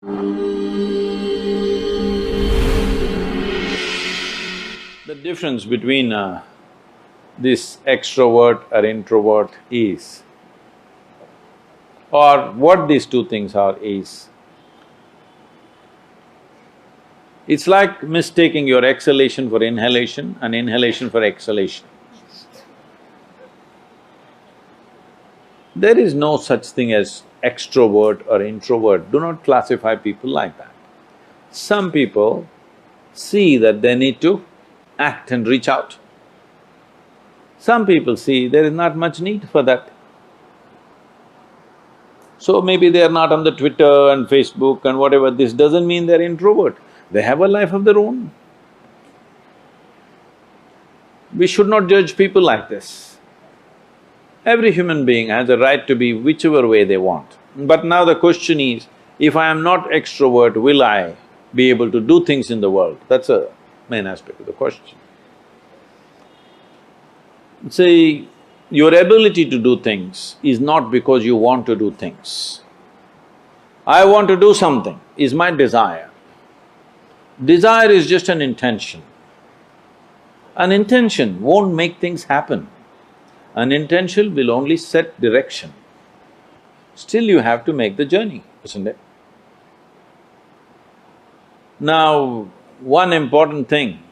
The difference between this extrovert or introvert is, or what these two things are is, it's like mistaking your exhalation for inhalation and inhalation for exhalation. There is no such thing as extrovert or introvert, do not classify people like that. Some people see that they need to act and reach out. Some people see there is not much need for that. So maybe they are not on the Twitter and Facebook and whatever, this doesn't mean they're introvert. They have a life of their own. We should not judge people like this. Every human being has a right to be whichever way they want. But now the question is, if I am not extrovert, will I be able to do things in the world? That's a main aspect of the question. See, your ability to do things is not because you want to do things. I want to do something is my desire. Desire is just an intention. An intention won't make things happen. An intention will only set direction. Still you have to make the journey, isn't it? Now, one important thing,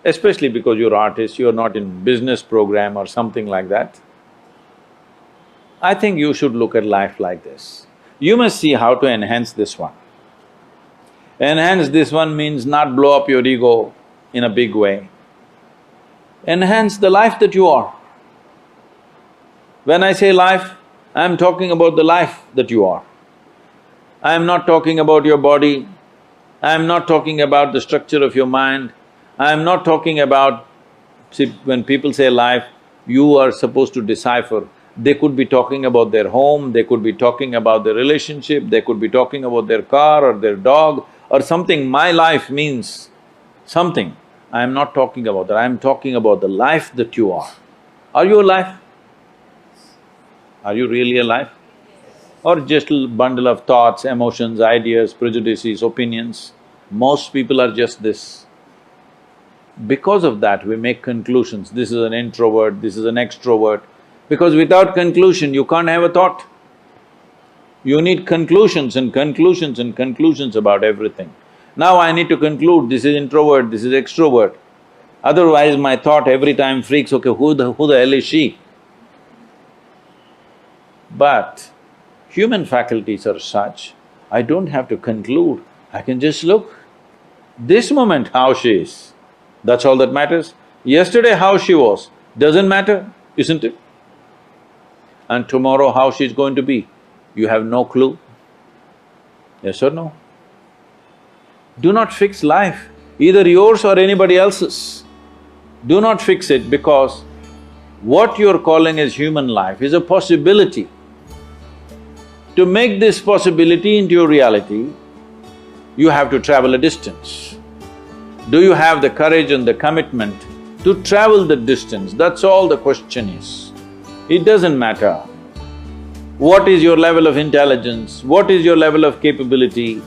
especially because you're artist, you're not in business program or something like that, I think you should look at life like this. You must see how to enhance this one. Enhance this one means not blow up your ego in a big way. Enhance the life that you are. When I say life, I'm talking about the life that you are. I'm not talking about your body, I'm not talking about the structure of your mind, I'm not talking about… See, when people say life, you are supposed to decipher. They could be talking about their home, they could be talking about their relationship, they could be talking about their car or their dog or something. My life means something. I am not talking about that, I am talking about the life that you are. Are you alive? Are you really alive? Or just a bundle of thoughts, emotions, ideas, prejudices, opinions? Most people are just this. Because of that, we make conclusions, this is an introvert, this is an extrovert. Because without conclusion, you can't have a thought. You need conclusions and conclusions and conclusions about everything. Now I need to conclude, this is introvert, this is extrovert. Otherwise my thought every time freaks, okay, who the hell is she? But human faculties are such, I don't have to conclude, I can just look. This moment how she is, that's all that matters. Yesterday how she was, doesn't matter, isn't it? And tomorrow how she's going to be, you have no clue. Yes or no? Do not fix life, either yours or anybody else's. Do not fix it, because what you're calling as human life is a possibility. To make this possibility into your reality, you have to travel a distance. Do you have the courage and the commitment to travel the distance? That's all the question is. It doesn't matter what is your level of intelligence, what is your level of capability,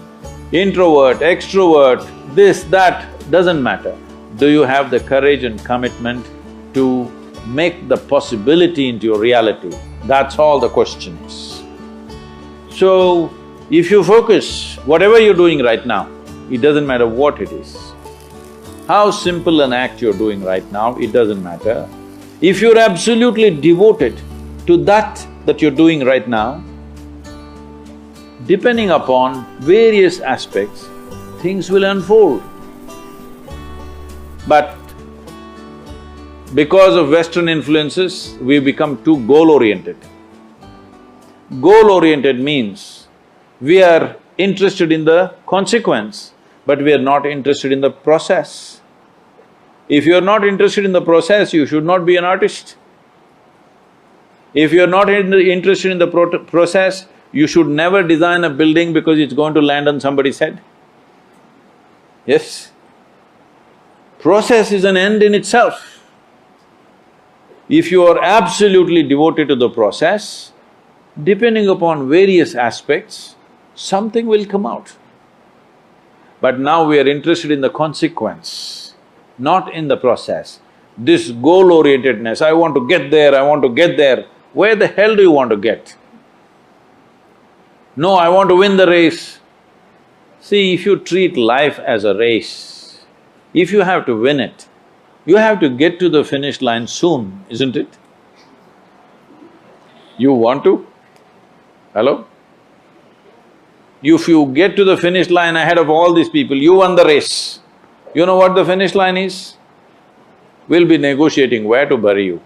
introvert, extrovert, this, that, doesn't matter. Do you have the courage and commitment to make the possibility into your reality? That's all the question is. So, if you focus, whatever you're doing right now, it doesn't matter what it is. How simple an act you're doing right now, it doesn't matter. If you're absolutely devoted to that you're doing right now, depending upon various aspects, things will unfold. But because of Western influences, we've become too goal-oriented. Goal-oriented means we are interested in the consequence, but we are not interested in the process. If you are not interested in the process, you should not be an artist. If you are not interested in the process, you should never design a building because it's going to land on somebody's head. Yes? Process is an end in itself. If you are absolutely devoted to the process, depending upon various aspects, something will come out. But now we are interested in the consequence, not in the process. This goal-orientedness, I want to get there, I want to get there. Where the hell do you want to get? No, I want to win the race. See, if you treat life as a race, if you have to win it, you have to get to the finish line soon, isn't it? You want to? Hello? If you get to the finish line ahead of all these people, you won the race. You know what the finish line is? We'll be negotiating where to bury you.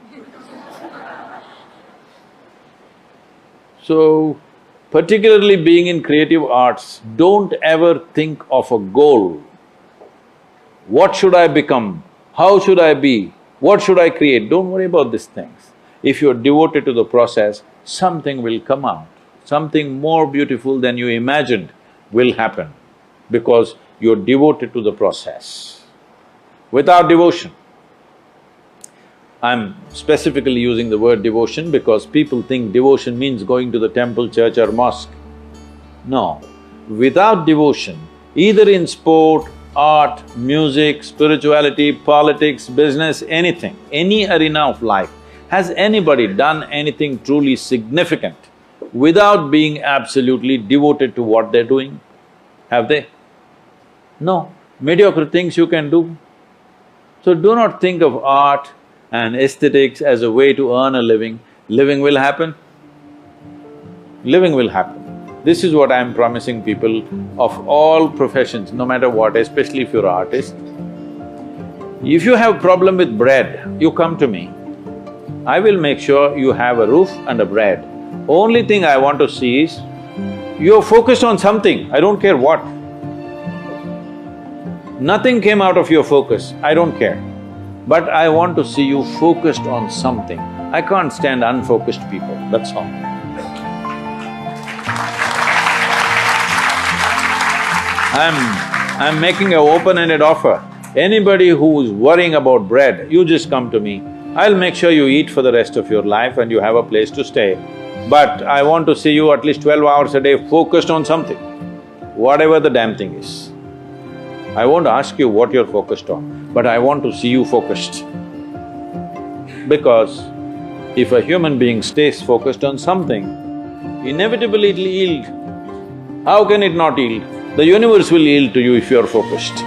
So, particularly being in creative arts, don't ever think of a goal. What should I become? How should I be? What should I create? Don't worry about these things. If you're devoted to the process, something will come out. Something more beautiful than you imagined will happen because you're devoted to the process. Without devotion, I'm specifically using the word devotion because people think devotion means going to the temple, church or mosque. No, without devotion, either in sport, art, music, spirituality, politics, business, anything, any arena of life, has anybody done anything truly significant without being absolutely devoted to what they're doing? Have they? No. Mediocre things you can do. So do not think of art and aesthetics as a way to earn a living. Living will happen. Living will happen. This is what I'm promising people of all professions, no matter what, especially if you're an artist. If you have problem with bread, you come to me. I will make sure you have a roof and a bread. Only thing I want to see is, you're focused on something, I don't care what. Nothing came out of your focus, I don't care. But I want to see you focused on something. I can't stand unfocused people, that's all. I'm making an open-ended offer. Anybody who's worrying about bread, you just come to me. I'll make sure you eat for the rest of your life and you have a place to stay. But I want to see you at least 12 hours a day focused on something, whatever the damn thing is. I won't ask you what you're focused on, but I want to see you focused. Because if a human being stays focused on something, inevitably it'll yield. How can it not yield? The universe will yield to you if you're focused.